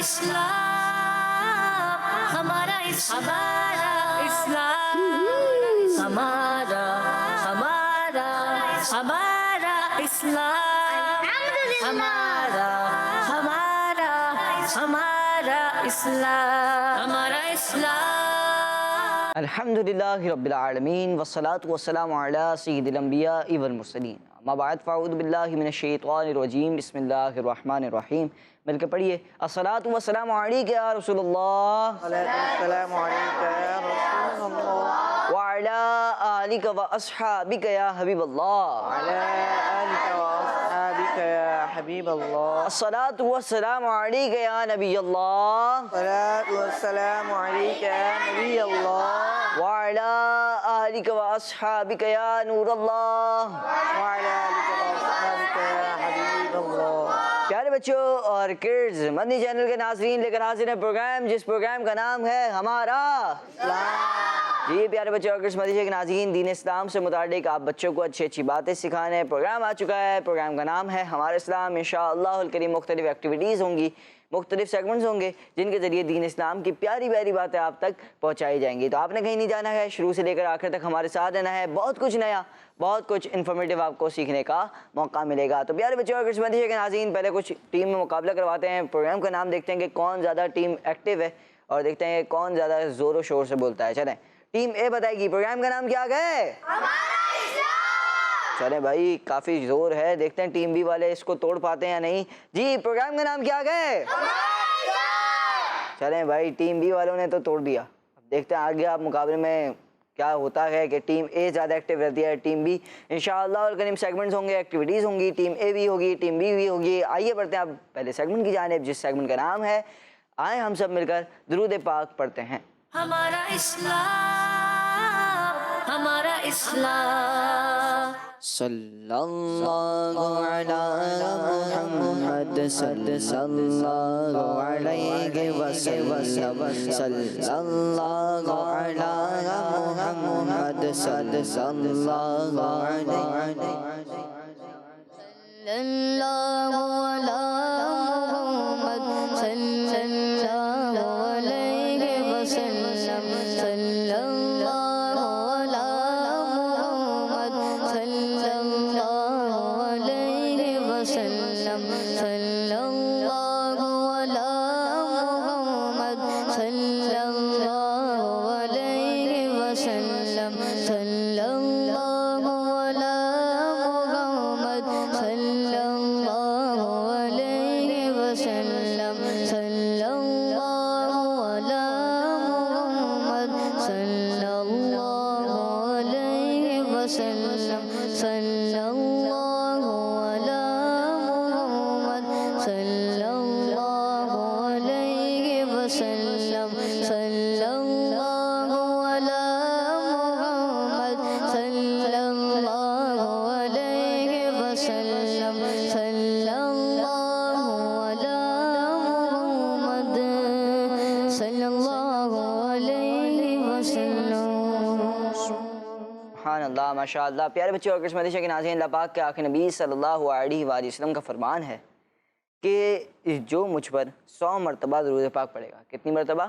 اسلام ہمارا اسلام ہمارا ہمارا اسلام ہمارا اسلام. الحمدللہ رب العالمین والصلاة والسلام علی سید الانبیاء والمرسلین. اما بعد فاعوذ باللہ من الشیطان الرجیم. بسم اللہ الرحمن الرحیم. مل کے پڑھیے. الصلاة والسلام علیک یا رسول اللہ. السلام علیکم یا رسول اللہ. وعلی آلک و اصحابک یا حبیب اللہ. وعلی آلک و اصحابک یا حبیب اللہ. الصلاة والسلام علیک یا نبی اللہ. الصلاۃ والسلام علیک یا نبی اللہ. وعلی آلک و اصحابک یا نور اللہ. وعلی آلک و اصحابک یا حبیب اللہ. پیارے بچوں اور کڈز، مدنی چینل کے ناظرین، لے کر حاضر ہیں پروگرام جس پروگرام کا نام ہے ہمارا جی پیارے بچوں اور کڈز مدنی چینل کے ناظرین، دین اسلام سے متعلق آپ بچوں کو اچھی اچھی باتیں سکھانے پروگرام آ چکا ہے. پروگرام کا نام ہے ہمارا اسلام. انشاءاللہ الکریم مختلف ایکٹیویٹیز ہوں گی، مختلف سیگمنٹس ہوں گے جن کے ذریعے دین اسلام کی پیاری پیاری باتیں آپ تک پہنچائی جائیں گی. تو آپ نے کہیں نہیں جانا ہے، شروع سے لے کر آخر تک ہمارے ساتھ رہنا ہے. بہت کچھ نیا، بہت کچھ انفارمیٹیو آپ کو سیکھنے کا موقع ملے گا. تو پیارے بچوں اور مدنی کے ناظرین، پہلے کچھ ٹیم میں مقابلہ کرواتے ہیں. پروگرام کا نام دیکھتے ہیں کہ کون زیادہ ٹیم ایکٹیو ہے اور دیکھتے ہیں کہ کون زیادہ زور و شور سے بولتا ہے. چلیں ٹیم اے بتائے گی پروگرام کا نام کیا ہے؟ چلیں بھائی کافی زور ہے، دیکھتے ہیں ٹیم بی والے اس کو توڑ پاتے ہیں یا نہیں. جی پروگرام کا نام کیا ہے؟ چلیں بھائی ٹیم بی والوں نے تو توڑ دیا. اب دیکھتے ہیں آگے آپ مقابلے میں کیا ہوتا ہے کہ ٹیم اے زیادہ ایکٹیو رہتی ہے ٹیم بی. انشاءاللہ الکریم سیگمنٹس ہوں گے، ایکٹیویٹیز ہوں گی. ٹیم اے بھی ہوگی، ٹیم بی بھی ہوگی. آئیے بڑھتے ہیں اب پہلے سیگمنٹ کی جانب جس سیگمنٹ کا نام ہے آئیں ہم سب مل کر درود پاک پڑھتے ہیں. ہمارا اسلام ہمارا اسلام. صلی اللہ علی محمد صلی اللہ علیہ وسلم. صلی اللہ علی محمد صلی اللہ علیہ ماشاء اللہ. پیارے بچے اور مدنی کے ناظرین، اللہ پاک کے آخر نبی صلی اللہ علیہ وآلہ وسلم کا فرمان ہے کہ جو مجھ پر 100 مرتبہ درود پاک پڑھے گا. کتنی مرتبہ؟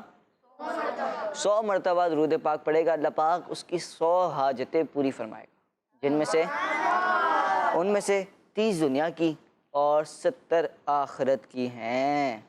100 مرتبہ درود پاک پڑھے گا. اللہ پاک اس کی 100 حاجتیں پوری فرمائے گا، جن میں سے 30 دنیا کی اور 70 آخرت کی ہیں.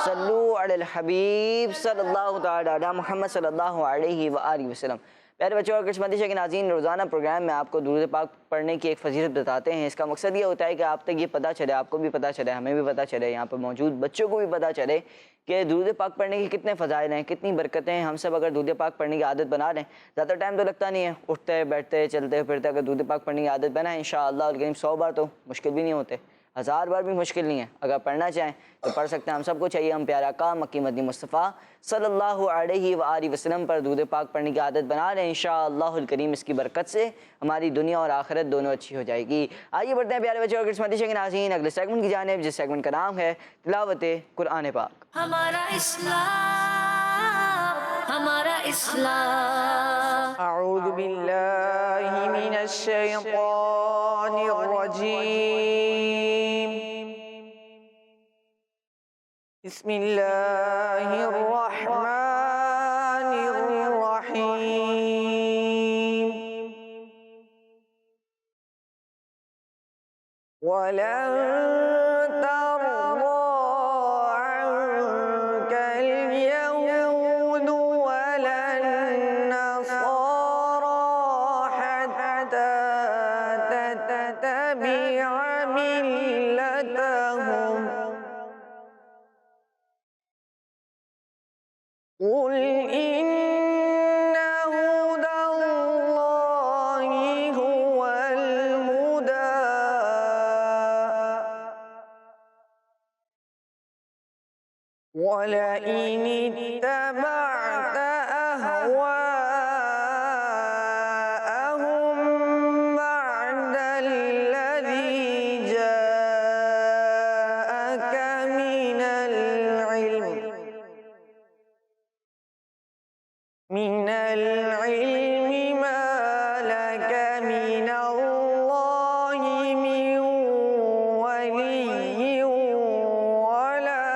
صلو علی الحبیب صلی اللہ تعالی علی محمد صلی اللہ علیہ وآلہ وسلم. پیارے بچوں اور مدنی کے ناظرین، روزانہ پروگرام میں آپ کو درود پاک پڑھنے کی ایک فضیلت بتاتے ہیں. اس کا مقصد یہ ہوتا ہے کہ آپ تک یہ پتہ چلے، آپ کو بھی پتہ چلے، ہمیں بھی پتہ چلے، یہاں پر موجود بچوں کو بھی پتہ چلے کہ درود پاک پڑھنے کی کتنے فضائل ہیں، کتنی برکتیں ہیں. ہم سب اگر درود پاک پڑھنے کی عادت بنا لیں، زیادہ ٹائم تو لگتا نہیں ہے، اٹھتے بیٹھتے چلتے پھرتے اگر درود پاک پڑھنے کی عادت بنائیں، انشاءاللہ الکریم 100 بار تو مشکل بھی نہیں ہوتے، 1000 بار بھی مشکل نہیں ہے. اگر پڑھنا چاہیں تو پڑھ سکتے ہیں. ہم سب کو چاہیے ہم پیارا آقا مکی مدنی مصطفیٰ صلی اللہ علیہ وآلہ وسلم پر درود پاک پڑھنے کی عادت بنا لیں. انشاءاللہ الکریم اس کی برکت سے ہماری دنیا اور آخرت دونوں اچھی ہو جائے گی. آئیے بڑھتے ہیں پیارے بچے اور مدنی کے ناظرین اگلے سیگمنٹ کی جانب جس سیگمنٹ کا نام ہے تلاوت قرآن پاک. ہمارا اسلام ہمارا اسلام. اعوذ باللہ من الشیطان الرجیم. بسم الله الرحمن الرحيم ولن ترضى عنك اليهود ولا النصارى حتى تتبع ملتهم قل إن هدى الله هو الهدى ولئن اتبعت أهواءهم بعد الذي جاءك من العلم ما لك من الله من ولي ولا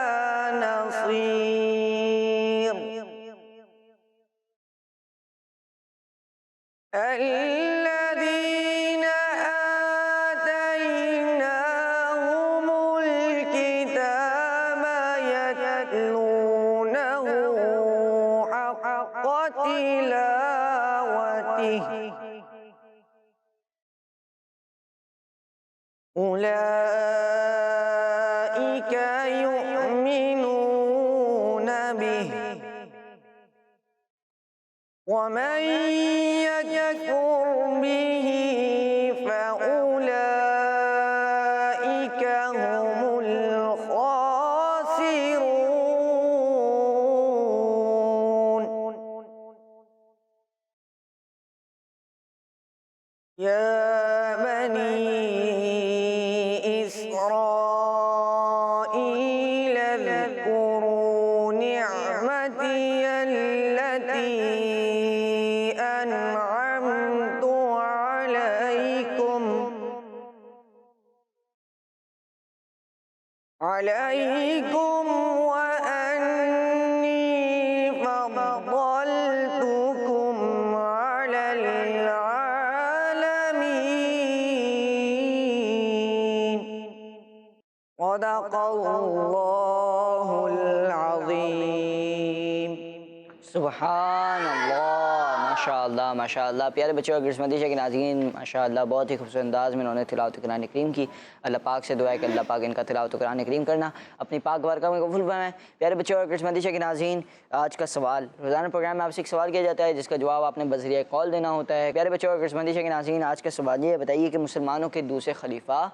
نصير الذين آتيناهم الكتاب يتلونه حق تلاوته أولئك يؤمنون به ومن يكفر به فأولئك هم الخاسرون يا بني إسرائيل اذكروا نعمتي التي أنعمت عليكم وأني فضلتكم على العالمين صدق الله العظيم سبحان اللہ ماشاءاللہ ماشاءاللہ پیارے بچوں اگر مدیشہ کے ناظرین ماشاءاللہ بہت ہی خوبصورت انداز میں انہوں نے تلاوت قرآن کریم کی. اللہ پاک سے دعا ہے کہ اللہ پاک ان کا تلاوت قرآن کریم کرنا اپنی پاک بارگاہ میں قبول فرمائے. پیارے بچوں اگر مدیشہ کے ناظرین آج کا سوال روزانہ پروگرام میں آپ سے ایک سوال کیا جاتا ہے جس کا جواب آپ نے بذریعہ کال دینا ہوتا ہے. پیارے بچوں اگر مدیشہ کے ناظرین آج کا سوال یہ بتائیے کہ مسلمانوں کے دوسرے خلیفہ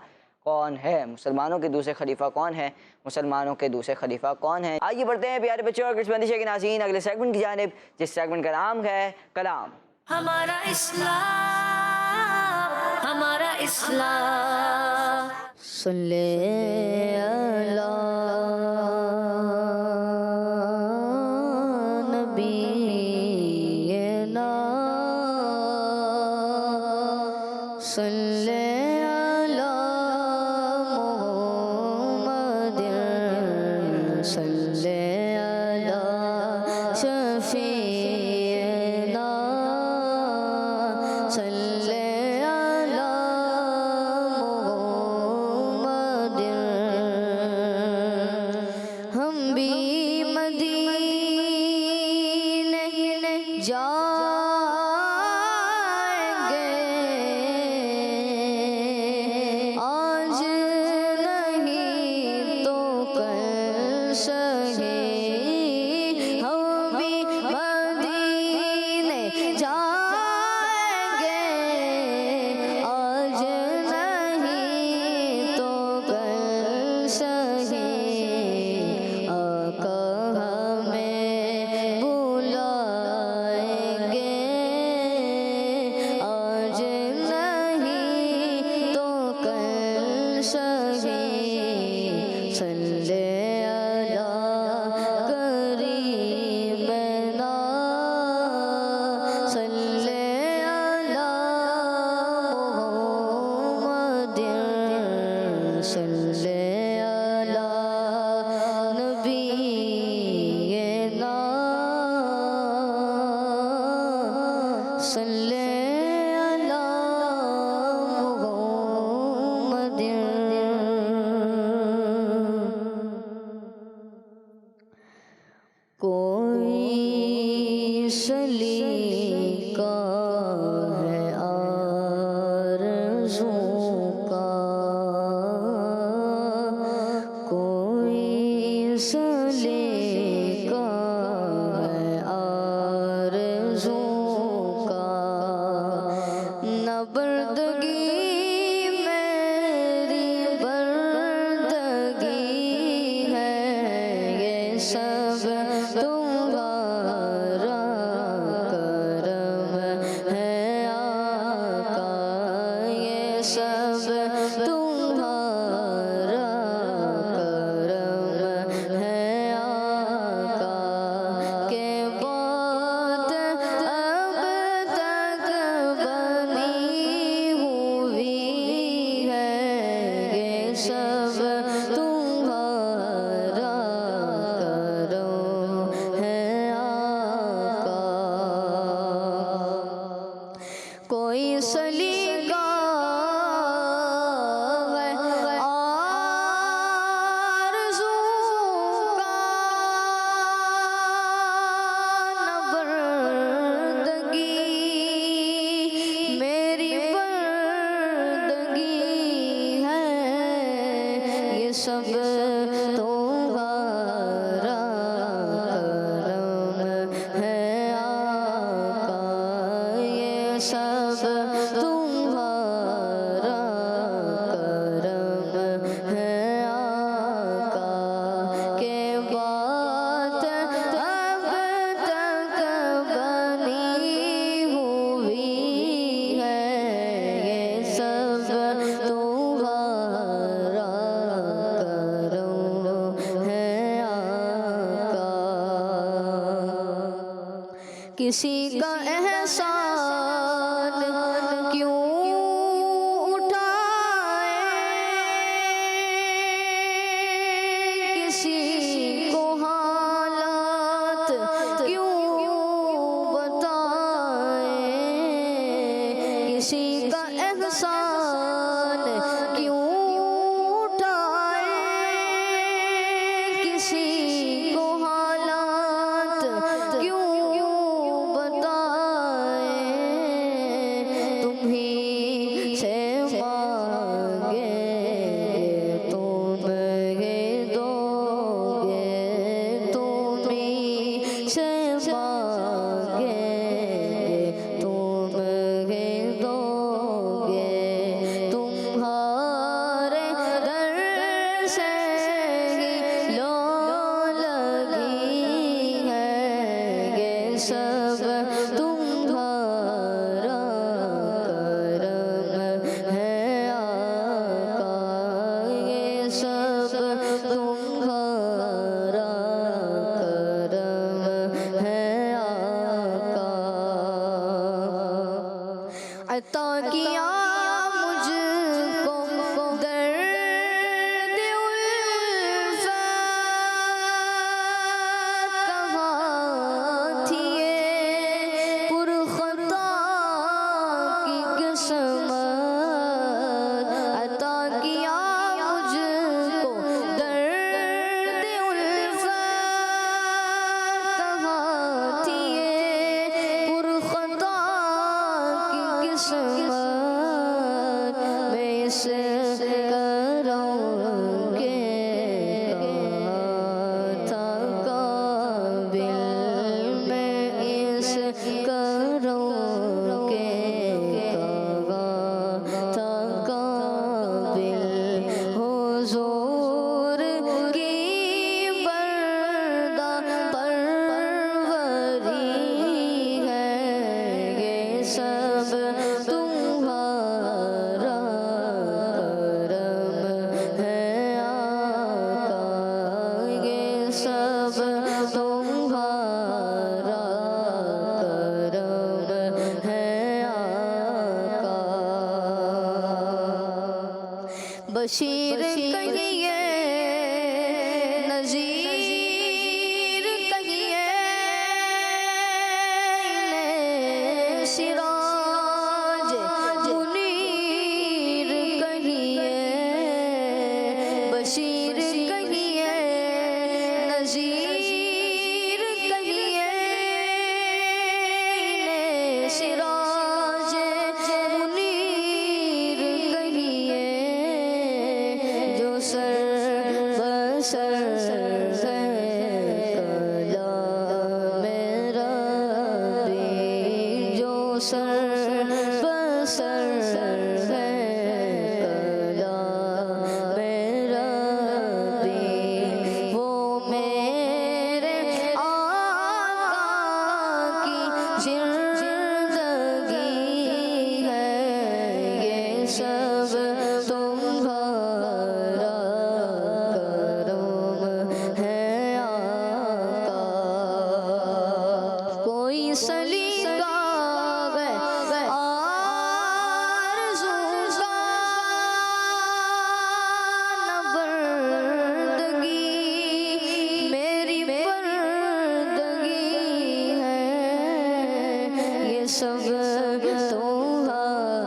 کون ہے؟ مسلمانوں کے دوسرے خلیفہ کون ہے؟ مسلمانوں کے دوسرے خلیفہ کون ہیں؟ آئیے بڑھتے ہیں پیارے بچوں اور مدیشہ کے ناظرین اگلے سیگمنٹ کی جانب جس سیگمنٹ کا نام ہے کلام. ہمارا اسلام ہمارا اسلام صلی علی نبینا صلی علی محمد صلی علی شفیعنا صلی علی محمد ہم بھی مدینے جائیں گے آج نہیں تو کل شہید ہم بھی کسی کا احسان کیوں اٹھائے، کسی کو حالات کیوں بتائے، کسی کا احسان کیوں اٹھائے، کسی کو حالات کیوں بتائے، تمہیں سے مانگے تم گے دو گے، تمہیں سے مانگے تم گے دو گے، تمہارے در سے ہی لو لگی ہے یہ سب تمہارا کرم ہے آقا، یہ سب تمہارا کرم ہے آقا، عطا کیا مجھ کو درد الفت، کہاں تھی یہ پرخطا کی قسمت، عطا کیا مجھ کو درد الفت، کہاں تھی یہ پرخطا کی قسمت، میں اس کروں کے تھا قابل، میں اس کروں کے تھا قابل، حضور کی بردہ پروری ہے یہ سب تمہارا کرم ہے آقا، یہ سب تمہارا کرم ہے آقا، بشیر کہیے نذیر کہیے سراج منیر کہیے، بشیر کہیے نذیر کہیے سراج منیر کہیے، جو سر بسر ہے کلام ربی، جو سر بسر ہے کلام ربی، وہ میرے آقا کی زندگی ہے یہ سب تمہارا کرم ہے آقا، کوئی سلیقہ آرزو کا نہ بردگی، میری بردگی ہے یہ سب تمہارا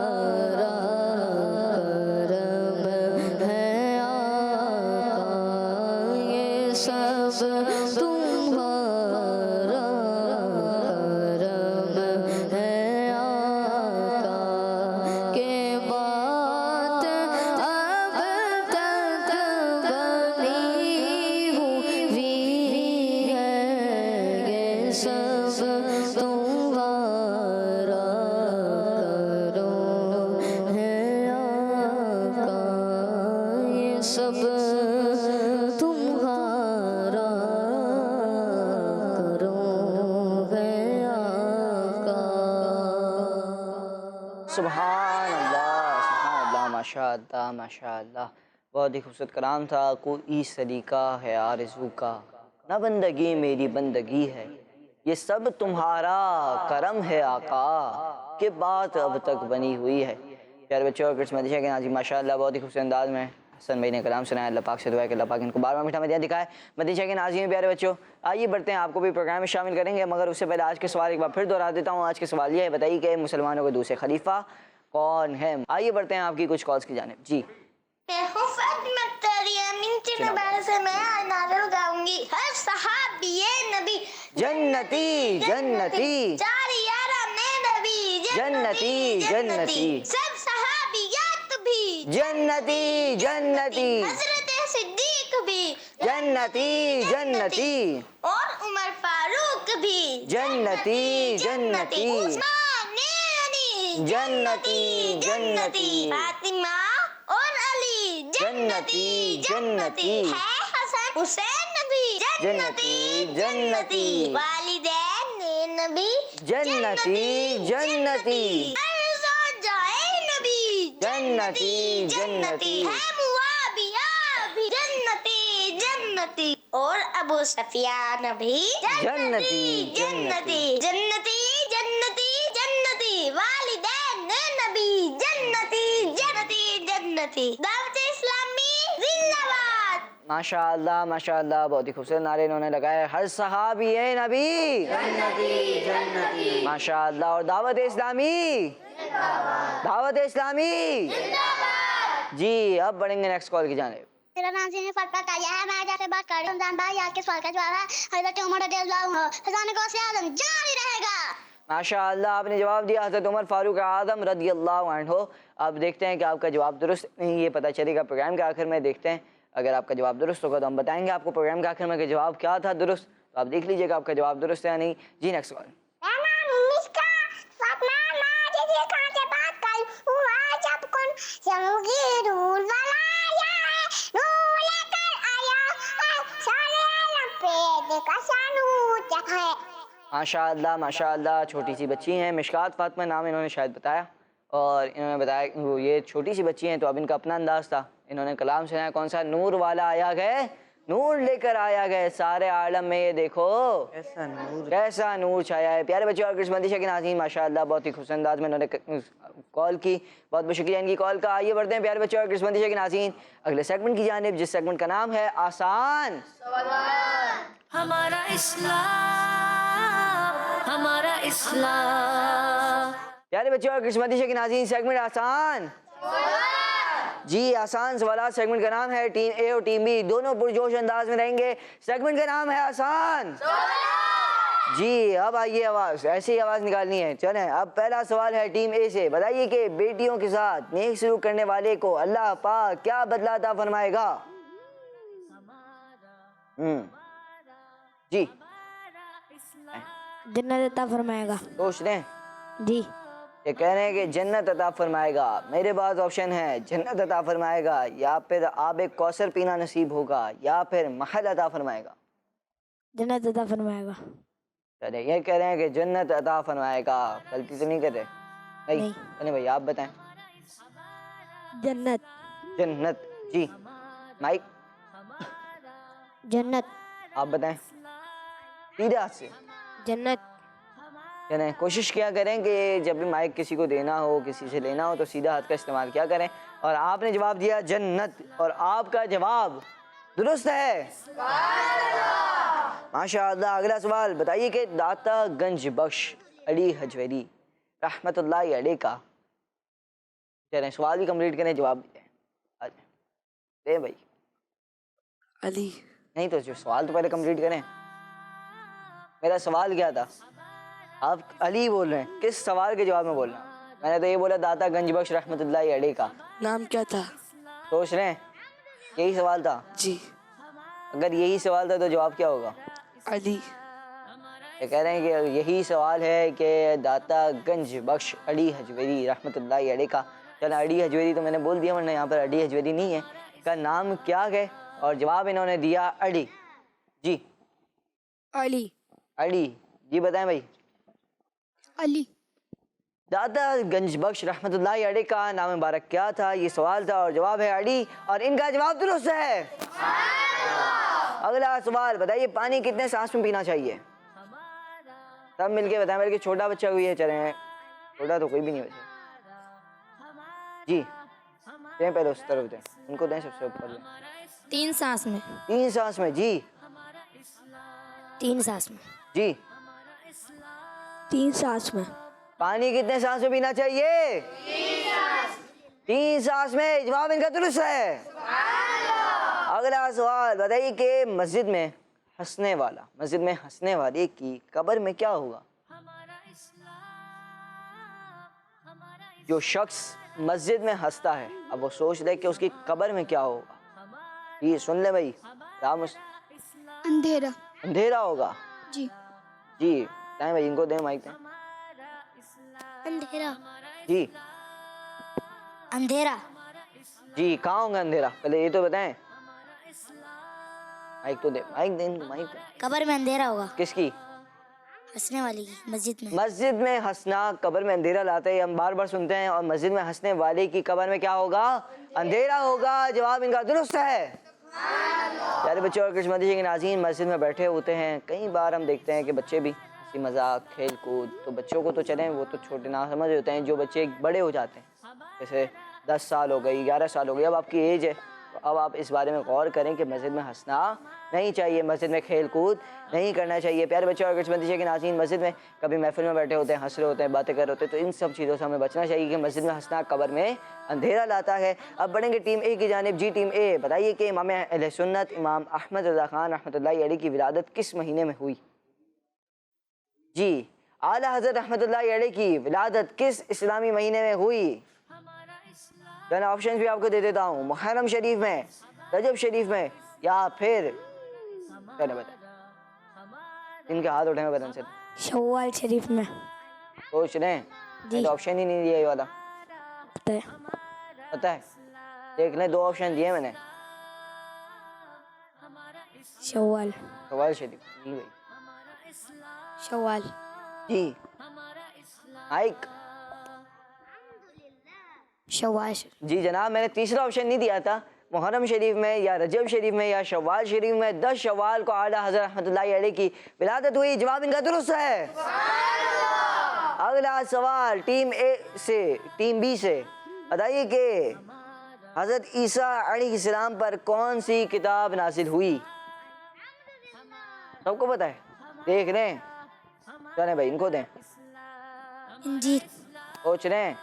کرم ہے آقا، یہ سب تمہارا کرم ہے آقا، کہ بات اب تک بنی ہوئی ہے یہ سب تمہارا کرم ہے آقا، یہ سب تمہارا کرم ہے آقا۔ سبحان اللہ ماشاء اللہ ماشاء اللہ، بہت ہی خوبصورت کلام تھا۔ کوئی سلیقہ ہے آرزو کا، نہ بندگی میری بندگی ہے یہ سب تمہارا کرم ہے آقا کہ بات اب تک بنی ہوئی ہے۔ پیارے بچوں اور کرسمس مدیشہ کے ناظرین ماشاءاللہ بہت ہی خوبصورت انداز میں حسن بھائی نے کلام سنایا۔ اللہ پاک سے دعا ہے کہ اللہ پاک ان کو بار بار میٹھا مدینہ دکھائے۔ مدیشہ کے ناظرین پیارے بچوں آئیے بڑھتے ہیں، آپ کو بھی پروگرام میں شامل کریں گے، مگر اس سے پہلے آج کے سوال ایک بار پھر دہرا دیتا ہوں۔ آج کے سوال یہ ہے، بتائیے کہ مسلمانوں کے دوسرے خلیفہ کون ہے؟ آئیے بڑھتے ہیں آپ کی کچھ کالز کی جانب۔ جی میں نعرہ گاؤں گی، ہر صحابی نبی جنتی جنتی چار یارہ میں نبی جنتی جنتی سب صحابیات بھی جنتی جنتی حضرت صدیق بھی جنتی جنتی اور عمر فاروق بھی جنتی جنتی عثمان غنی جنتی جنتی فاطمہ اور علی جنتی جنتی ہے حسن حسین بھی جنتی جنتی والدین نبی جنتی جنتی ارزاں جائے نبی جنتی جنتی ہے معاویہ بھی جنتی جنتی اور ابو سفیان بھی جنتی جنتی جنتی جنتی جنتی والدین نبی جنتی جنتی جنتی دعوت اسلامی زندہ باد۔ ماشاءاللہ ماشاءاللہ بہت ہی خوبصورت نعرے انہوں نے لگائے، ہر صحابی ہے نبی جنتی جنتی ماشاءاللہ، اور دعوت اسلامی دعوت اسلامی جی اب بڑھیں گے نیکسٹ کال کی جانب۔ میرا نام زین فاطمہ تالیہ ہے، میں جیسے بات کر رہی ہوں رمضان بھائی، آج کے سوال کا جواب ہے حضرت عمر رضی اللہ عنہ، خزانہ غوث اعظم جاری رہے گا۔ ماشاءاللہ آپ نے جواب دیا حضرت عمر فاروق اعظم رضی اللہ عنہ۔ اب دیکھتے ہیں کہ آپ کا جواب درست نہیں، یہ پتہ چلے گا پروگرام کے آخر میں، دیکھتے ہیں اگر آپ کا جواب درست ہوگا تو ہم بتائیں گے آپ کو پروگرام کے آخر میں کہ جواب کیا تھا درست، تو آپ دیکھ لیجئے گا آپ کا جواب درست ہے یا نہیں۔ جی نیکسٹ کال۔ ماشاءاللہ ماشاءاللہ چھوٹی سی بچی ہیں، مشکات فاطمہ نام انہوں نے شاید بتایا، اور انہوں نے بتایا یہ چھوٹی سی بچی ہیں تو اب ان کا اپنا انداز تھا، انہوں نے کلام سنایا کون سا؟ نور والا آیا گئے، نور لے کر آیا گئے سارے عالم میں، یہ دیکھو ایسا نور کیسا نور چھایا ہے۔ پیارے بچے اور کرسمس مدیشہ کے ناظرین ماشاءاللہ بہت ہی خوبصورت انداز میں انہوں نے کال کی، بہت بہت شکریہ ان کی کال کا۔ آئیے بڑھتے ہیں پیارے بچے اور کرسمس مدیشہ کے ناظرین اگلے سیگمنٹ کی جانب، جس سیگمنٹ کا نام ہے آسان ہمارا اسلام، ہمارا اسلام۔ پیارے بچے اور کرسمس مدیشہ کے ناظرین سیگمنٹ آسان جی آسان سوالات سیگمنٹ کا نام ہے۔ ٹیم اے اور ٹیم بی دونوں پرجوش انداز میں رہیں گے، سیگمنٹ کا نام ہے آسان جی۔ اب آئیے آواز ایسی آواز نکالنی ہے، چلیں اب پہلا سوال ہے ٹیم اے سے، بتائیے کہ بیٹیوں کے ساتھ نیک سلوک کرنے والے کو اللہ پاک کیا بدلہ عطا فرمائے گا؟ جی جنت عطا فرمائے گا۔ سوچ رہے ہیں، جی یہ کہہ رہے ہیں کہ جنت عطا فرمائے گا۔ میرے پاس آپشن ہے، جنت عطا فرمائے گا، یا پھر آب کوثر پینا نصیب ہوگا، یا پھر محل عطا فرمائے گا۔ جنت عطا فرمائے گا۔ چلے یہ کہہ رہے ہیں کہ جنت عطا فرمائے گا، غلطی تو نہیں کر رہے؟ نہیں۔ چلیں بھائی آپ بتائیں۔ جنت جنت جی مائک جنت آپ بتائیں سیدھے ہاتھ سے۔ جنت یعنی کوشش کیا کریں کہ جب بھی مائک کسی کو دینا ہو، کسی سے لینا ہو تو سیدھا ہاتھ کا استعمال کیا کریں، اور آپ نے جواب دیا جنت، اور آپ کا جواب درست ہے ماشاءاللہ۔ اگلا سوال بتائیے کہ داتا گنج بخش علی حجویری رحمت اللہ علیہ کا، چلیں سوال بھی کمپلیٹ کریں، جواب دیں دیں بھائی، علی نہیں تو جو سوال تو پہلے کمپلیٹ کریں۔ میرا سوال کیا تھا؟ آپ علی بول رہے ہیں، کس سوال کے جواب میں بول رہے ہیں؟ میں نے تو یہ بولا داتا گنج بخش رحمت اللہ علیہ کا۔ نام کیا تھا؟ سوچ رہے ہیں یہی سوال تھا؟ جی اگر یہی سوال تھا تو جواب کیا ہوگا؟ علی۔ یہ کہہ رہے ہیں کہ یہی سوال ہے کہ داتا گنج بخش علی حجویری رحمت اللہ علیہ کا۔ چلیں علی حجویری تو میں نے بول دیا، ورنہ یہاں پر علی حجویری نہیں ہے، کا نام کیا ہے؟ اور جواب انہوں نے دیا علی جی علی علی جی بتائیں بھائی۔ علی داتا گنج بخش رحمت اللہ علیہ کا نام مبارک کیا تھا؟ یہ سوال تھا اور جواب ہے علی، اور ان کا جواب درست ہے۔ اگلا سوال بتائیے پانی کتنے سانس میں پینا چاہیے؟ سب مل کے بتائیں، بلکہ چھوٹا بچہ کوئی ہے، چلیں چھوٹا تو کوئی بھی نہیں بچا. جی دیں پہلے اس طرف دیں، ان کو دیں سب سے اوپر دیں. 3 سانس میں. 3 سانس میں. جی 3 سانس میں. جی 3 سانس میں. پانی کتنے سانس میں پینا چاہیے؟ 3 سانس میں. جواب ان کا درست ہے. اگلا سوال بتائیے کہ مسجد میں ہنسنے والے کی قبر میں کیا ہوگا؟ جو شخص مسجد میں ہنستا ہے، اب وہ سوچ لے کہ اس کی قبر میں کیا ہوگا. یہ سن لے بھائی. اندھیرا. اندھیرا ہوگا. جی. جی دیں بھائی، ان کو دیں مائک دیں. اندھیرا. جی اندھیرا. جی کہاں ہوگا اندھیرا؟ پہلے یہ تو بتائیں. مائک تو دیں، مائک دیں، مائک دیں. قبر میں اندھیرا ہوگا. کس کی؟ ہنسنے والی کی. مسجد میں. مسجد میں ہنسنا قبر میں اندھیرا لاتا ہے، ہم بار بار سنتے ہیں. اور مسجد میں ہنسنے والے کی قبر میں کیا ہوگا؟ اندھیرا ہوگا. جواب ان کا درست ہے. پیارے بچے اور کرشمتی کے ناظرین، مسجد میں بیٹھے ہوتے ہیں، کئی بار ہم دیکھتے ہیں کہ بچے بھی ہنسی مذاق کھیل کود. تو بچوں کو تو چلیں وہ تو چھوٹے نہ سمجھ ہوتے ہیں، جو بچے بڑے ہو جاتے ہیں جیسے 10 سال ہو گئی، 11 سال ہو گئی، اب آپ کی ایج ہے، تو اب آپ اس بارے میں غور کریں کہ مسجد میں ہنسنا نہیں چاہیے، مسجد میں کھیل کود نہیں کرنا چاہیے. پیارے بچے اور کرشمتی کے ناظرین، مسجد میں کبھی محفل میں بیٹھے ہوتے ہیں، ہنس رہے ہوتے ہیں، باتیں کر رہے ہوتے ہیں، تو ان سب چیزوں سے ہمیں بچنا چاہیے کہ مسجد میں ہنسنا قبر میں اندھیرا لاتا ہے. اب بڑھیں گے ٹیم اے کی جانب. جی ٹیم اے بتائیے کہ امام اہل سنت امام احمد رضا خان رحمۃ اللہ علیہ کی ولادت کس مہینے میں ہوئی؟ جی اعلیٰ حضرت رحمۃ اللہ علیہ کی ولادت کس اسلامی مہینے میں ہوئی؟ میں آپشنز بھی آپ کو دے دیتا ہوں. محرم شریف میں، رجب شریف میں، یا پھر کہنا بتائیں. ان کے ہاتھ اٹھیں گے بدن سے. شوال شریف میں. سوچ رہے ہیں؟ جی. تو آپشن ہی نہیں دیا یہ والا. پتہ ہے. پتہ ہے؟ دیکھ لیں 2 آپشن دیے میں نے. شوال. شوال شریف. جی بھائی. شوال. جی مائک. شوال. جی جناب، میں نے تیسرا آپشن نہیں دیا تھا. محرم شریف میں یا رجب شریف میں یا شوال شریف میں 10 شوال کو اعلیٰ حضرت رحمۃ اللہ علیہ کی ولادت ہوئی. جواب ان کا درست ہے. اگلا سوال ٹیم اے سے ٹیم بی سے بتائیے کہ حضرت عیسیٰ علیہ السلام پر کون سی کتاب نازل ہوئی؟ سب کو پتہ ہے؟ دیکھ رہے ہیں؟ چلیں بھائی ان کو دیں. انجیل. سوچ رہے ہیں؟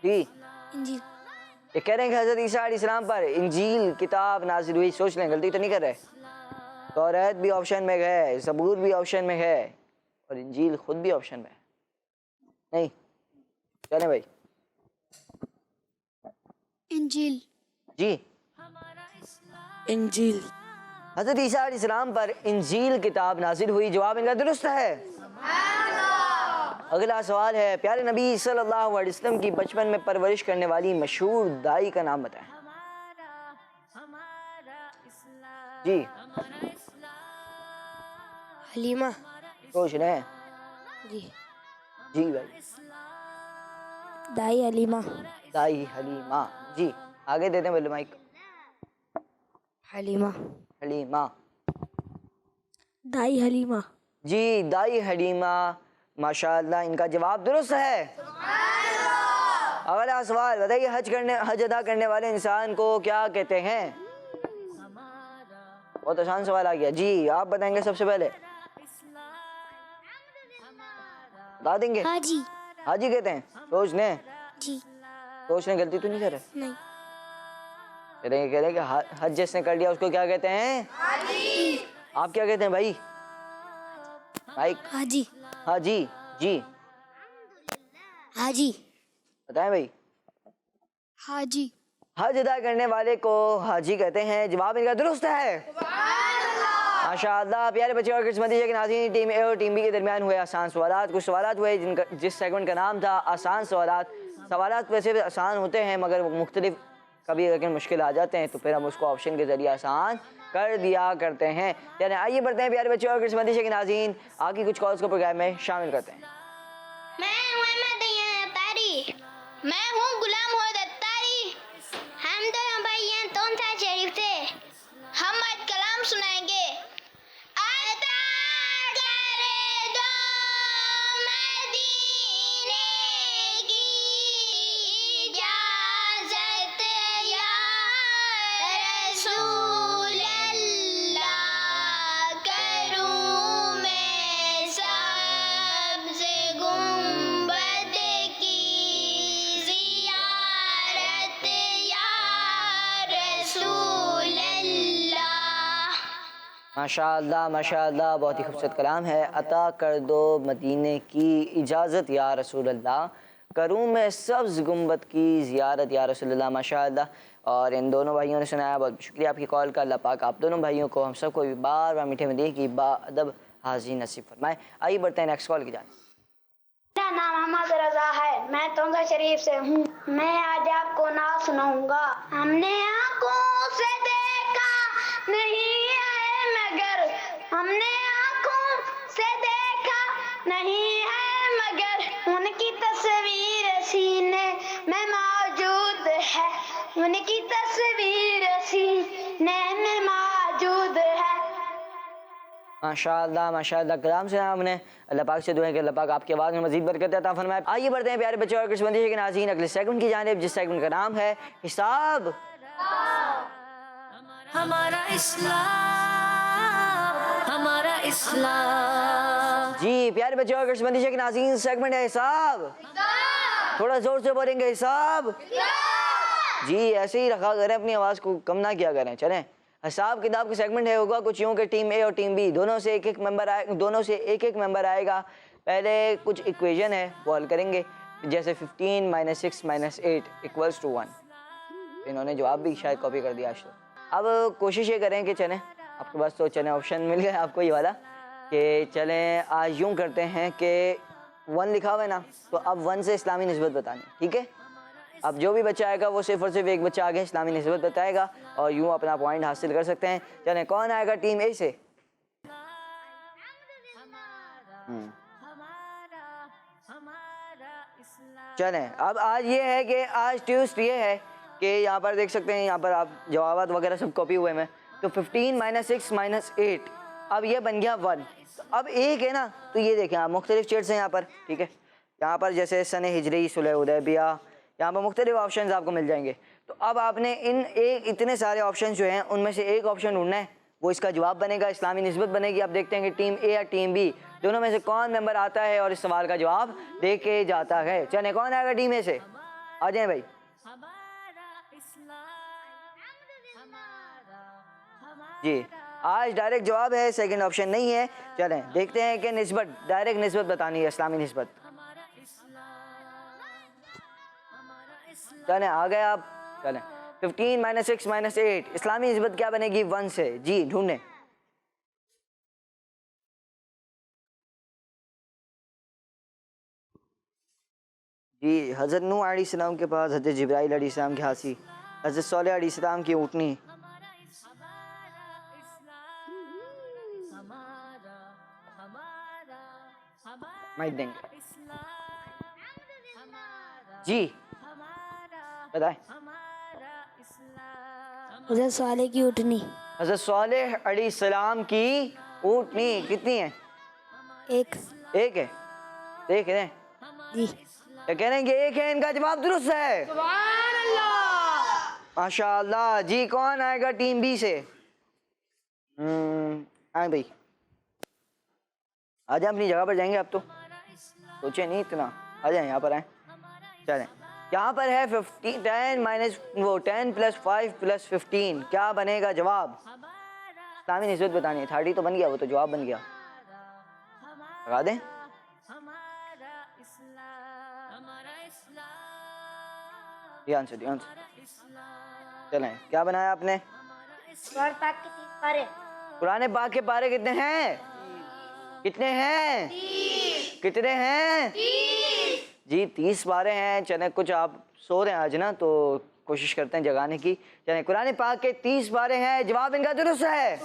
جی انجیل. یہ کہہ رہے ہیں کہ حضرت عیسیٰ علیہ السلام پر انجیل کتاب نازل ہوئی. سوچ لیں، غلطی تو نہیں کر رہے. توریت بھی آپشن میں ہے، زبور بھی آپشن میں ہے، اور انجیل خود بھی آپشن میں ہے. نہیں چلیں بھائی. انجیل. جی انجیل. حضرت عیسیٰ علیہ السلام پر انجیل کتاب نازل ہوئی. جواب ان کا درست ہے. اگلا سوال ہے پیارے نبی صلی اللہ علیہ وسلم کی بچپن میں پرورش کرنے والی مشہور دائی کا نام بتائیں. جی حلیمہ. سوچ رہے ہیں؟ جی. جی بھائی. دائی حلیمہ. دائی حلیمہ. جی آگے دیتے ہیں بولے مائک. حلیمہ. حلیمہ. دائی حلیمہ. جی دائی حلیمہ. ماشاءاللہ ان کا جواب درست ہے. اگلا سوال بتائیے حج ادا کرنے والے انسان کو کیا کہتے ہیں؟ بہت آسان سوال آ گیا. جی آپ بتائیں گے سب سے پہلے؟ بتا دیں گے؟ حاجی. حاجی کہتے ہیں. سوچ لیں. جی. سوچ لیں، غلطی تو نہیں کر رہے؟ نہیں. کہہ رہے ہیں کہ حج جس نے کر لیا اس کو کیا کہتے ہیں؟ حاجی. آپ کیا کہتے ہیں بھائی؟ حاجی. حاجی. جی حاجی. بتائیں بھائی. حاجی. حج ادا کرنے والے کو حاجی کہتے ہیں. جواب ان کا درست ہے. ماشاءاللہ. پیارے بچے اور قسمتی کے ناظرین، ٹیم اے اور ٹیم بی کے درمیان ہوئے آسان سوالات. کچھ سوالات ہوئے جس سیگمنٹ کا نام تھا آسان سوالات. سوالات ویسے بھی آسان ہوتے ہیں مگر مختلف کبھی لیکن مشکل آ جاتے ہیں، تو پھر ہم اس کو آپشن کے ذریعے آسان کر دیا کرتے ہیں. یعنی آئیے بڑھتے ہیں پیارے بچے اور قسمتی کے ناظرین، آگے کچھ کالز کو پروگرام میں شامل کرتے ہیں. میں ہوں احمد تاری. میں ہوں غلام حود اتاری. ہم دونوں بھائی ہیں تونسا شریف سے. ہم آج کلام سنائیں گے. عطا کرے ماشاءاللہ بہت ہی خوبصورت کلام ہے. عطا کر دو مدینے کی اجازت یا رسول اللہ، کروں میں سبز گنبد کی زیارت یا رسول اللہ. ماشاءاللہ. اور ان دونوں بھائیوں نے سنایا، بہت شکریہ آپ کی کال کا. اللہ پاک آپ دونوں بھائیوں کو ہم سب کو بھی بار بار میٹھے مدینے کی با ادب حاضری نصیب فرمائے. آئیے بڑھتے ہیں نیکسٹ کال کی جانب. میرا نام محمد رضا ہے، میں تونسا شریف سے ہوں. میں آج آپ کو نعت سناؤں گا. ہم نے آنکھوں سے دیکھا نہیں ہے مگر، ہم نے آنکھوں سے دیکھا نہیں ہے مگر، ان کی تصویر سینے میں موجود ہے، ان کی تصویر سینے میں موجود ہے. ماشاءاللہ کلام سے ہم نے. اللہ پاک سے دعائیں کہ اللہ پاک آپ کی آواز میں مزید برکت عطا فرمائے. آئیے بڑھتے ہیں پیارے بچے اور کچھ بندش کے ناظرین اگلے سیگمنٹ کی جانب، جس سیگمنٹ کا نام ہے حساب. ہمارا اسلام جی پیارے بچے اور کچھ بندش کے ناظرین، سیگمنٹ ہے حساب. تھوڑا زور سے بولیں گے حساب. جی ایسے ہی رکھا کریں، اپنی آواز کو کم نہ کیا کریں. چلیں حساب کتاب کا سیگمنٹ ہے. ہوگا کچھ یوں کہ ٹیم اے اور ٹیم بی دونوں سے ایک ایک ممبر آئے گا. پہلے کچھ ایکویژن ہے وہ حل کریں گے، جیسے 15 - 6 - 8 = 1. انہوں نے جواب بھی شاید کاپی کر دیا آج تو. اب کوشش یہ کریں کہ چلیں آپ کے پاس تو چلیں آپشن مل گیا آپ کو یہ والا کہ چلیں آج یوں کرتے ہیں کہ 1 لکھا ہوا ہے نا، تو اب 1 سے اسلامی نسبت بتانی، ٹھیک ہے. اب جو بھی بچہ آئے گا وہ صرف اور صرف ایک بچہ آگے اسلامی نسبت بتائے گا اور یوں اپنا پوائنٹ حاصل کر سکتے ہیں. چلیں کون آئے گا ٹیم اے سے؟ چلیں اب آج یہ ہے کہ آج ٹیوسٹ یہ ہے کہ یہاں پر دیکھ سکتے ہیں، یہاں پر آپ جوابات وغیرہ سب کاپی ہوئے میں. تو 15 - 6 - 8 اب یہ بن گیا 1. تو اب ایک ہے نا، تو یہ دیکھیں آپ مختلف چیٹس ہیں یہاں پر، ٹھیک ہے. یہاں پر جیسے سن ہجری، صلح حدیبیہ، یہاں پر مختلف آپشنز آپ کو مل جائیں گے. تو اب آپ نے اتنے سارے آپشنز جو ہیں ان میں سے ایک آپشن ڈھونڈنا ہے، وہ اس کا جواب بنے گا، اسلامی نسبت بنے گی. آپ دیکھتے ہیں کہ ٹیم اے یا ٹیم بی دونوں میں سے کون ممبر آتا ہے اور اس سوال کا جواب دے کے جاتا ہے. چلیں کون آئے گا ٹیم اے سے؟ آ جائیں بھائی. جی آج ڈائریکٹ جواب ہے، سیکنڈ آپشن نہیں ہے. چلیں دیکھتے ہیں کہ نسبت، ڈائریکٹ نسبت بتانی ہے، اسلامی نسبت. چلیں آ گئے آپ. چلیں 15 - 6 - 8 اسلامی نسبت کیا بنے گی 1 سے؟ جی ڈھونڈیں. جی حضرت نوح علیہ السلام کے پاس حضرت جبرائیل علیہ السلام کی ہاتھی، حضرت صالح علیہ السلام کی اونٹنی. مائک دیں گے. جی بتائیں. حضرت صالح کی اٹھنی. حضرت صالح علیہ السلام کی اونٹنی کتنی ہیں؟ ایک. ایک ہے. دیکھ رہے ہیں جی کیا کہہ رہے ہیں کہ ایک ہے؟ ان کا جواب درست ہے. سبحان اللہ ماشاءاللہ. جی کون آئے گا ٹیم بی سے؟ آئیں بھائی، آ جائیں اپنی جگہ پر. جائیں گے آپ تو سوچیں نہیں اتنا. آ جائیں یہاں پر آئیں. چلیں یہاں پر ہے 10 + 5 + 15 کیا بنے گا جواب؟ اسلامی نسبت بتانی ہے. 30 تو بن گیا، وہ تو جواب بن گیا. لگا دیں. دھیان سے دھیان سے. چلیں کیا بنایا آپ نے؟ قرآن پاک کے 30 پارے. قرآن پاک کے پارے کتنے ہیں؟ کتنے ہیں؟ کتنے ہیں؟ جی 30 پارے ہیں. چلیں کچھ آپ سو رہے ہیں آج نا، تو کوشش کرتے ہیں جگانے کی. چلیں قرآن پاک کے 30 پارے ہیں، جواب ان کا درست ہے.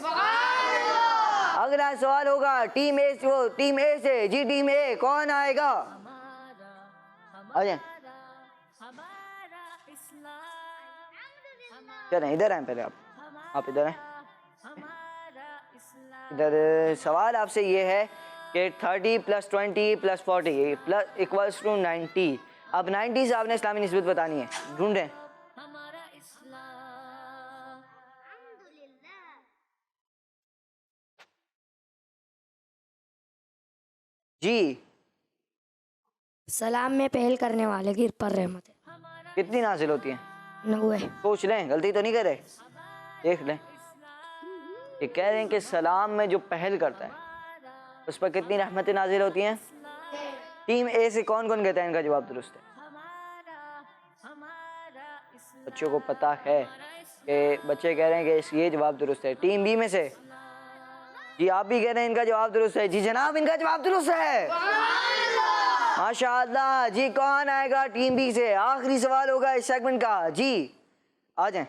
اگلا سوال ہوگا ٹیم اے سے. جی ٹیم اے کون آئے گا؟ آ جائیں. چلیں ادھر آئیں پہلے آپ ادھر آئیں. ادھر سوال آپ سے یہ ہے کہ 30 + 20 + 40 = 90. اب 90 سے آپ نے اسلامی نسبت بتانی ہے. ڈھونڈیں. جی سلام میں پہل کرنے والے کی پر رحمت ہے. کتنی نازل ہوتی ہیں؟ 90. سوچ لیں، غلطی تو نہیں کرے. دیکھ لیں یہ کہہ رہے ہیں کہ سلام میں جو پہل کرتا ہے اس پر کتنی رحمتیں نازل ہوتی ہیں؟ ٹیم اے سے کون کون کہتا ہے ان کا جواب درست ہے؟ بچوں کو پتا ہے کہ بچے کہہ رہے ہیں کہ یہ جواب درست ہے۔ ٹیم بی میں سے جی آپ بھی کہہ رہے ہیں ان کا جواب درست ہے؟ جی جناب ان کا جواب درست ہے، ماشاء اللہ۔ جی کون آئے گا ٹیم بی سے؟ آخری سوال ہوگا اس سیگمنٹ کا، جی آ جائیں۔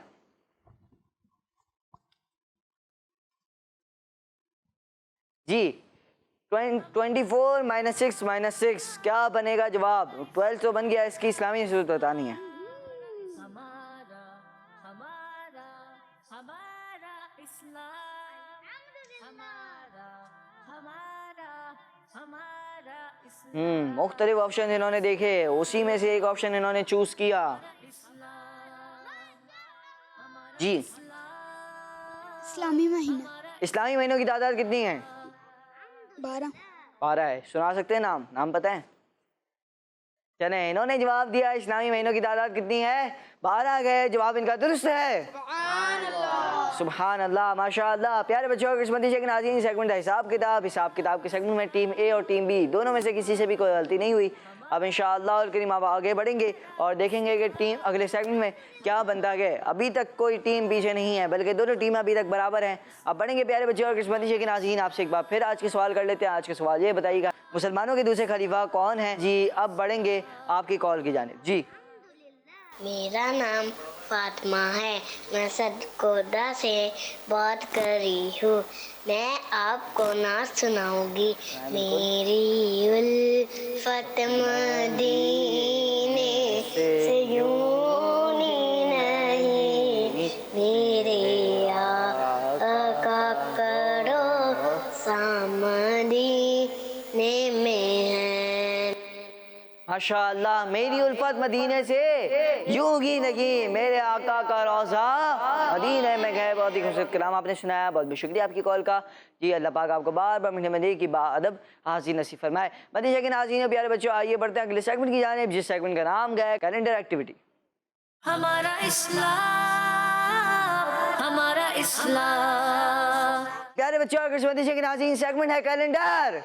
جی 24 - 6 - 6 کیا بنے گا جواب؟ 12 تو بن گیا، اس کی اسلامی صورت بتانی ہے۔ مختلف آپشن انہوں نے دیکھے، اسی میں سے ایک آپشن انہوں نے چوز کیا۔ جی اسلامی مہینہ اسلامی مہینوں کی تعداد کتنی ہے؟ 12 12 ہے۔ سنا سکتے ہیں نام پتہ ہے؟ چلیں انہوں نے جواب دیا اسلامی مہینوں کی تعداد کتنی ہے؟ 12 ہے، جواب ان کا درست ہے۔ سبحان اللہ، ماشاء اللہ۔ پیارے بچوں اور قسمتی کے ناظرین، سیگمنٹ ہے حساب کتاب کے سیگمنٹ میں ٹیم اے اور ٹیم بی دونوں میں سے کسی سے بھی کوئی غلطی نہیں ہوئی۔ اب انشاءاللہ الکریم آپ آگے بڑھیں گے اور دیکھیں گے کہ ٹیم اگلے سیگمنٹ میں کیا بنتا ہے۔ ابھی تک کوئی ٹیم پیچھے نہیں ہے بلکہ دونوں ٹیمیں ابھی تک برابر ہیں۔ اب بڑھیں گے پیارے بچوں اور قسمتی کے ناظرین، آپ سے ایک بار پھر آج کے سوال کر لیتے ہیں۔ آج کے سوال یہ بتائیے گا مسلمانوں کے دوسرے خلیفہ کون ہیں؟ جی اب بڑھیں گے آپ کی کال کی جانب۔ جی میرا نام فاطمہ ہے، میں سرگودا سے بات کر رہی ہوں۔ میں آپ کو نعت سناؤں گی۔ میری الفت مدینے سے یوں نہیں، میرے آقا کرو سامدینے میں ہے۔ ماشاء اللہ، میری الفت مدینے سے یوں ہی نہیں، میرے آقا کا روضہ مدینے میں گئے۔ بہت ہی خوبصورت کلام آپ نے سنایا، بہت بہت شکریہ آپ کی کال کا۔ جی اللہ پاک آپ کو بار بار میٹھے مدینے کی باادب حاضر نصیب فرمائے۔ مدینہ کے ناظرین و پیارے بچوں، آئیے بڑھتے ہیں اگلے سیگمنٹ کی جانب، جس سیگمنٹ کا نام ہے کیلنڈر ایکٹیویٹی۔ ہمارا اسلام، ہمارا اسلام۔ پیارے بچوں اور قسمتی کے ناظرین، سیگمنٹ ہے کیلنڈر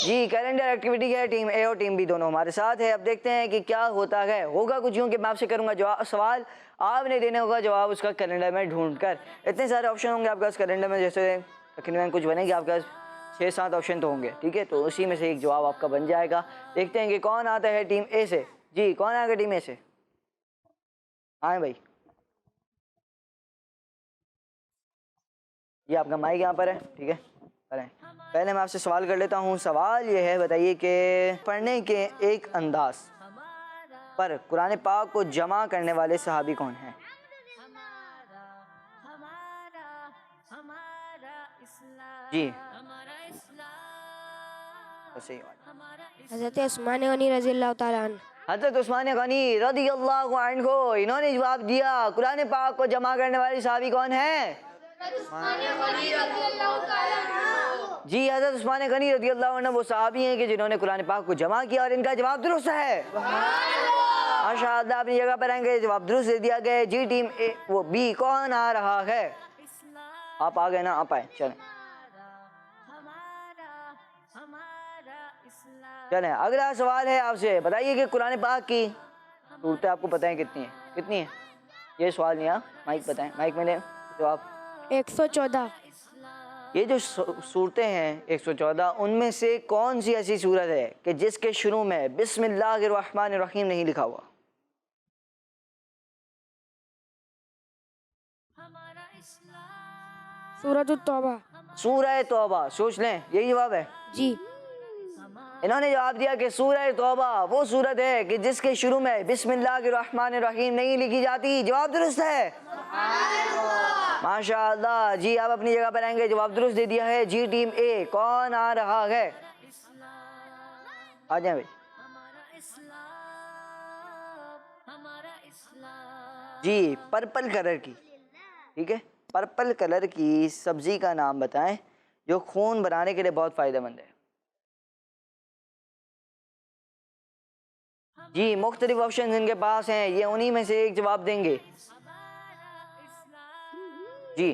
جی کیلنڈر ایکٹیویٹی ہے۔ ٹیم اے اور ٹیم بی دونوں ہمارے ساتھ ہے۔ اب دیکھتے ہیں کہ کیا ہوتا ہے۔ ہوگا کچھ یوں کہ میں آپ سے کروں گا سوال، آپ نے دینے ہوگا جواب اس کا کیلنڈر میں ڈھونڈ کر۔ اتنے سارے آپشن ہوں گے آپ کے پاس کیلنڈر میں، جیسے تقریباً کچھ بنے گے آپ کے پاس 6-7 آپشن تو ہوں گے، ٹھیک ہے؟ تو اسی میں سے ایک جواب آپ کا بن جائے گا۔ دیکھتے ہیں کہ کون آتا ہے ٹیم اے سے۔ جی کون آئے گا ٹیم اے سے؟ آئیں بھائی، یہ آپ کا مائک یہاں پر ہے، ٹھیک ہے؟ پہلے میں آپ سے سوال کر لیتا ہوں۔ سوال یہ ہے، بتائیے کہ پڑھنے کے ایک انداز پر قرآن پاک کو جمع کرنے والے صحابی کون ہیں؟ جی حضرت عثمان غنی رضی اللہ تعالیٰ عنہ۔ حضرت عثمان غنی رضی اللہ عنہ، انہوں نے جواب دیا۔ قرآن پاک کو جمع کرنے والے صحابی کون ہیں؟ جی حضرت عثمان غنی رضی اللہ عنہ وہ صحابی ہیں کہ جنہوں نے قرآن پاک کو جمع کیا، اور ان کا جواب درست ہے۔ ماشاء اللہ، اپنی جگہ پر آئیں گے، جواب درست دے دیا گیا۔ جی ٹیم اے وہ بی کون آ رہا ہے؟ آپ آ گئے نا، آپ آئے، چلیں چلیں اگلا سوال ہے آپ سے۔ بتائیے کہ قرآن پاک کی صورتیں آپ کو پتہ ہیں کتنی ہیں؟ کتنی ہیں؟ یہ سوال نہیں، مائک بتائیں، مائک میں دیں جواب۔ 114۔ یہ جو صورتیں ہیں 114، ان میں سے کون سی ایسی صورت ہے کہ جس کے شروع میں بسم اللہ الرحمن الرحیم نہیں لکھا ہوا؟ سورۃ التوبہ۔ سورہ توبہ، سوچ لیں، یہی جواب ہے؟ جی انہوں نے جواب دیا کہ سورہ توبہ وہ صورت ہے کہ جس کے شروع میں بسم اللہ الرحمن الرحیم نہیں لکھی جاتی۔ جواب درست ہے، ماشاء اللہ۔ جی آپ اپنی جگہ پر آئیں گے، جواب درست دے دیا ہے۔ جی ٹیم اے کون آ رہا ہے؟ آ جائیں بھائی۔ جی پرپل کلر کی، ٹھیک ہے، پرپل کلر کی سبزی کا نام بتائیں جو خون بنانے کے لیے بہت فائدہ مند ہے۔ جی مختلف آپشن ان کے پاس ہیں، یہ انہی میں سے ایک جواب دیں گے۔ جی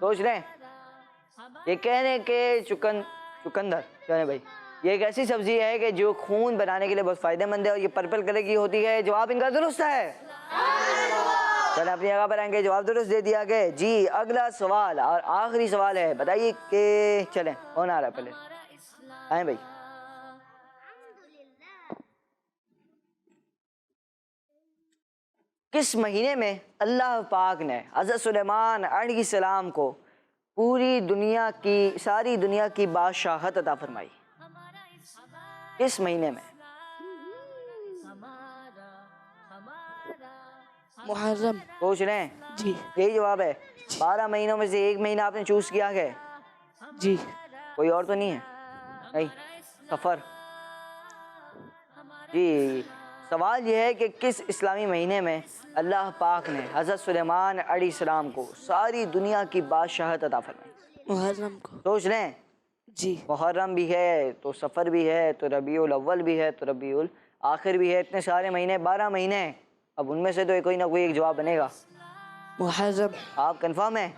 سوچ رہے ہیں؟ یہ کہہ رہے ہیں کہ چکندر کہنے بھائی یہ ایک ایسی سبزی ہے کہ جو خون بنانے کے لیے بہت فائدہ مند ہے اور یہ پرپل کلر کی ہوتی ہے. جواب ان کا درست ہے. چلیں اپنی جگہ پر آئیں گے, جواب درست دے دیا گیا. جی اگلا سوال اور آخری سوال ہے, بتائیے کہ چلیں کون آ رہا ہے پہلے, آئیں بھائی. کس مہینے میں اللہ پاک نے حضرت سلیمان علیہ السلام کو ساری دنیا کی بادشاہت عطا فرمائی؟ کس مہینے میں؟ محرم. سوچ رہے ہیں؟ جی یہی جواب ہے. 12 مہینوں میں سے ایک مہینہ آپ نے چوز کیا ہے, جی کوئی اور تو نہیں ہے؟ نہیں, سفر. جی سوال یہ ہے کہ کس اسلامی مہینے میں اللہ پاک نے حضرت سلیمان علیہ السلام کو ساری دنیا کی بادشاہت عطا فرمائی؟ محرم کو. سوچ رہے ہیں؟ جی محرم بھی ہے تو سفر بھی ہے تو ربیع الاول بھی ہے تو ربیع الاخر بھی ہے. اتنے سارے مہینے, 12 مہینے ہیں. اب ان میں سے تو کوئی نہ کوئی ایک جواب بنے گا. محرم. آپ کنفرم ہیں؟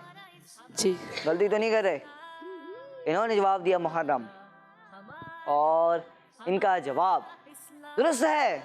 جی غلطی تو نہیں کر رہے؟ انہوں نے جواب دیا محرم, اور ان کا جواب درست ہے.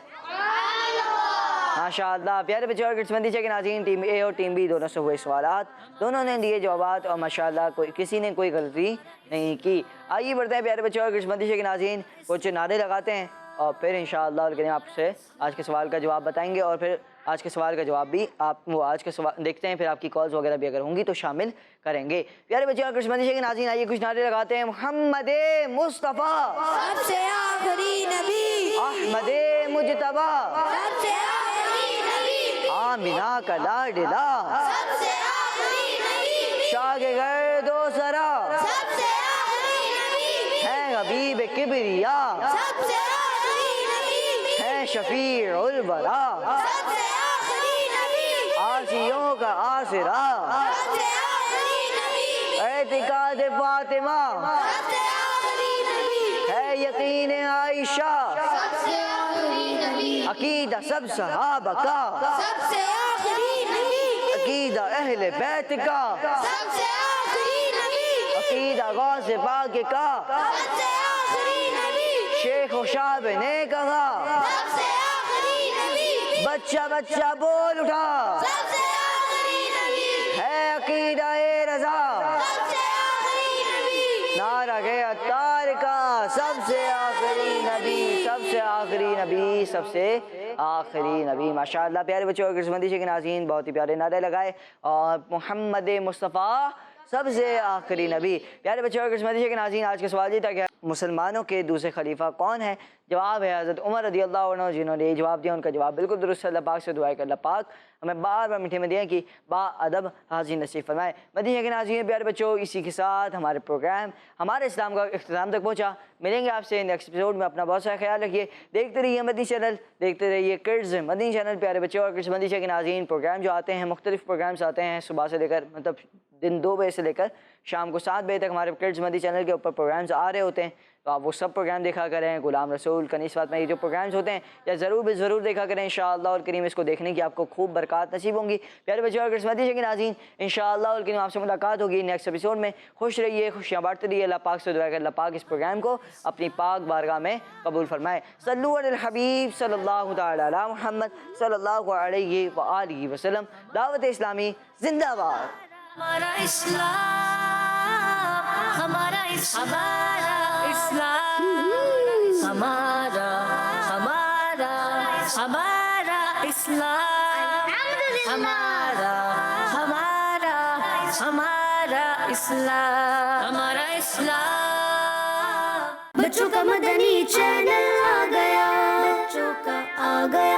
ماشاءاللہ. پیارے بچے اور قسمتی کے ناظرین, ٹیم اے اور ٹیم بی دونوں سے ہوئے سوالات, دونوں نے دیے جوابات اور ماشاءاللہ کسی نے کوئی غلطی نہیں کی. آئیے بڑھتے ہیں پیارے بچے اور قسمتی کے ناظرین, کچھ نعرے لگاتے ہیں اور پھر انشاءاللہ الکریم آپ سے آج کے سوال کا جواب بتائیں گے, اور پھر آج کے سوال کا جواب بھی آپ وہ آج کے سوال دیکھتے ہیں, پھر آپ کی کالز وغیرہ بھی اگر ہوں گی تو شامل کریں گے. پیارے بچے اور قسمتی کے ناظرین, آئیے کچھ نعرے لگاتے ہیں. محمد مصطفیٰ سب سے آخری نبی, احمد مجتبیٰ سب سے آخری نبی, آمینہ کا لاڈلا سب سے آخری نبی, شاہ کے گرد و سرا سب سے آخری نبی, ہے حبیب کبریا سب سے آخری نبی, ہے شفیع الورا سب سے آخری نبی, عاصیوں کا آسرا سب سے آخری نبی, اعتقاد فاطمہ سب سے آخری نبی, ہے یقین عائشہ سب سے آخری نبی, عقیدہ سب صحابہ کا سب سے آخری نبی, عقیدہ اہل بیت کا سب سے آخری نبی, عقیدہ غوث پاک کا سب سے آخری نبی, شیخ و شاب نے کہا سب سے آخری نبی, بچہ بچہ بول اٹھا سب سے آخری نبی, ہے عقیدہ رضا سب سے آخری نبی, نعرہ ہے عطار کا سب سے آخری نبی, سب سے آخری نبی, سب سے آخری نبی. ماشاءاللہ پیارے بچوں اور قسمتی کے ناظرین, بہت ہی پیارے نعرے لگائے. اور محمد مصطفیٰ سب سے آخری نبی. پیارے بچوں اور قسمتی کے ناظرین, آج کے سوال یہ تھا کہ مسلمانوں کے دوسرے خلیفہ کون ہے؟ جواب ہے حضرت عمر رضی اللہ عنہ. جنہوں نے یہ جواب دیا ان کا جواب بالکل درست ہے. اللہ پاک سے دعا ہے کہ اللہ پاک ہمیں بار بار میٹھے میں دیا کہ با ادب حاضر نصیب فرمائے. مدینہ کے ناظرین پیارے بچوں, اسی کے ساتھ ہمارے پروگرام ہمارے اسلام کا اختتام تک پہنچا. ملیں گے آپ سے نیکسٹ ایپیسوڈ میں. اپنا بہت سارا خیال رکھیے. دیکھتے رہیے مدنی چینل, دیکھتے رہیے کڈز مدنی چینل. پیارے بچوں اور قسمتی کے ناظرین, پروگرام جو آتے ہیں مختلف پروگرامز آتے ہیں صبح سے لے کر مطلب دن 2 بجے سے لے کر شام کو 7 بجے تک ہمارے کڈز مدنی چینل کے اوپر پروگرامز آ رہے ہوتے ہیں. تو آپ وہ سب پروگرام دیکھا کریں. غلام رسول, کنیس فاطمہ, یہ جو پروگرامز ہوتے ہیں یا ضرور دیکھا کریں. انشاءاللہ الکریم اس کو دیکھنے کی آپ کو خوب برکات نصیب ہوں گی. پیارے بچوں اور قسمتی کے ناظرین, انشاءاللہ الکریم آپ سے ملاقات ہوگی نیکسٹ ایپیسوڈ میں. خوش رہیے, خوشیاں بانٹتے رہیے. اللہ پاک سے دعا ہے کہ اللہ پاک اس پروگرام کو اپنی پاک بارگاہ میں قبول فرمائے. صلو علی الحبیب صلی اللہ تعالی علی محمد صلی اللہ علیہ وآلہ وسلم. دعوت اسلامی زندہ باد. ہمارا اسلام, ہمارا اسلام, ہمارا اسلام, ہمارا اسلام. بچوں کا مدنی چینل آ گیا, بچوں کا آ گیا